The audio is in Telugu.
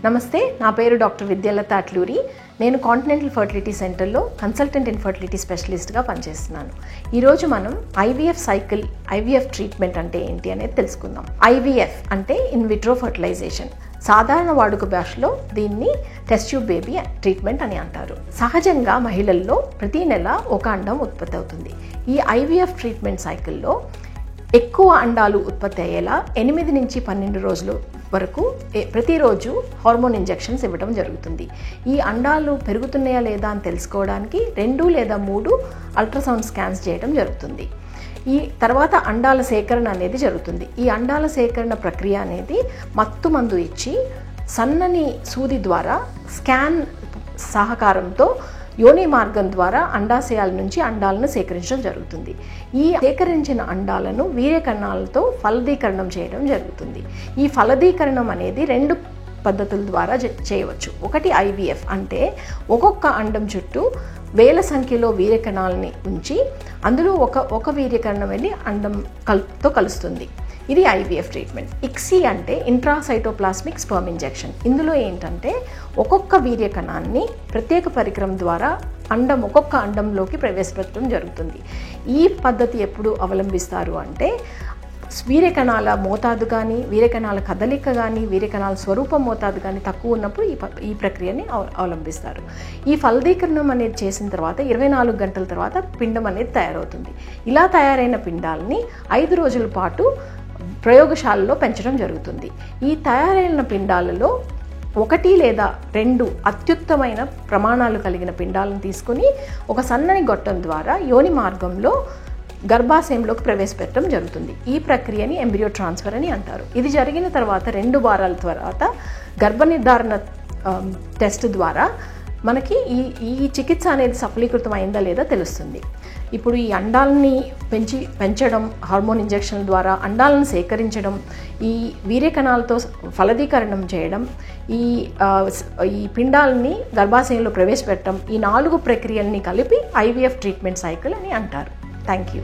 నమస్తే, నా పేరు డాక్టర్ విద్యాలత అట్లూరి. నేను కాంటినెంటల్ ఫర్టిలిటీ సెంటర్లో కన్సల్టెంట్ ఇన్ ఫర్టిలిటీ స్పెషలిస్ట్గా పనిచేస్తున్నాను. ఈరోజు మనం ఐవీఎఫ్ సైకిల్, ఐవీఎఫ్ ట్రీట్మెంట్ అంటే ఏంటి అనేది తెలుసుకుందాం. ఐవీఎఫ్ అంటే ఇన్ విట్రో ఫర్టిలైజేషన్. సాధారణ వాడుక భాషలో దీన్ని టెస్ట్ ట్యూబ్ బేబీ ట్రీట్మెంట్ అని అంటారు. సహజంగా మహిళల్లో ప్రతి నెల ఒక అండం ఉత్పత్తి అవుతుంది. ఈ ఐవీఎఫ్ ట్రీట్మెంట్ సైకిల్లో ఎక్కువ అండాలు ఉత్పత్తి అయ్యేలా 8 నుంచి 12 రోజులు వరకు ప్రతిరోజు హార్మోన్ ఇంజెక్షన్స్ ఇవ్వడం జరుగుతుంది. ఈ అండాలు పెరుగుతున్నాయా లేదా అని తెలుసుకోవడానికి 2 లేదా 3 అల్ట్రాసౌండ్ స్కాన్స్ చేయడం జరుగుతుంది. ఈ తర్వాత అండాల సేకరణ అనేది జరుగుతుంది. ఈ అండాల సేకరణ ప్రక్రియ అనేది మత్తు మందు ఇచ్చి సన్నని సూది ద్వారా స్కాన్ సహకారంతో యోని మార్గం ద్వారా అండాశయాల నుంచి అండాలను సేకరించడం జరుగుతుంది. ఈ సేకరించిన అండాలను వీర్యకణాలతో ఫలదీకరణం చేయడం జరుగుతుంది. ఈ ఫలదీకరణం అనేది 2 పద్ధతుల ద్వారా చేయవచ్చు. ఒకటి ఐవీఎఫ్ అంటే ఒక్కొక్క అండం చుట్టూ వేల సంఖ్యలో వీర్యకణాలని ఉంచి అందులో ఒక వీర్యకణం వెళ్ళి అండంతో కలుస్తుంది. ఇది ఐవీఎఫ్ ట్రీట్మెంట్. ఇక్సీ అంటే ఇంట్రాసైటోప్లాస్మిక్ స్పర్మ్ ఇంజెక్షన్. ఇందులో ఏంటంటే ఒక్కొక్క వీర్యకణాన్ని ప్రత్యేక పరికరం ద్వారా ఒక్కొక్క అండంలోకి ప్రవేశపెట్టడం జరుగుతుంది. ఈ పద్ధతి ఎప్పుడు అవలంబిస్తారు అంటే వీర్యకణాల మోతాదు కానీ, వీర్యకణాల కదలిక కానీ, వీర్యకణాల స్వరూపం మోతాదు కానీ తక్కువ ఉన్నప్పుడు ఈ ప్రక్రియని అవలంబిస్తారు. ఈ ఫలదీకరణం అనేది చేసిన తర్వాత 24 గంటల తర్వాత పిండం అనేది తయారవుతుంది. ఇలా తయారైన పిండాలని 5 రోజుల పాటు ప్రయోగశాలలో పెంచడం జరుగుతుంది. ఈ తయారైన పిండాలలో 1 లేదా 2 అత్యుత్తమైన ప్రమాణాలు కలిగిన పిండాలను తీసుకుని ఒక సన్నని గొట్టం ద్వారా యోని మార్గంలో గర్భాశయంలోకి ప్రవేశపెట్టడం జరుగుతుంది. ఈ ప్రక్రియని ఎంబ్రియో ట్రాన్స్ఫర్ అని అంటారు. ఇది జరిగిన తర్వాత 2 వారాల తర్వాత గర్భనిర్ధారణ టెస్ట్ ద్వారా మనకి ఈ చికిత్స అనేది సఫలీకృతం అయిందా లేదా తెలుస్తుంది. ఇప్పుడు ఈ అండాలని పెంచడం, హార్మోన్ ఇంజెక్షన్ ద్వారా అండాలను సేకరించడం, ఈ వీర్యకణాలతో ఫలదీకరణం చేయడం, ఈ పిండాలని గర్భాశయంలో ప్రవేశపెట్టడం, ఈ 4 ప్రక్రియల్ని కలిపి ఐవీఎఫ్ ట్రీట్మెంట్ సైకిల్ అని అంటారు. Thank you.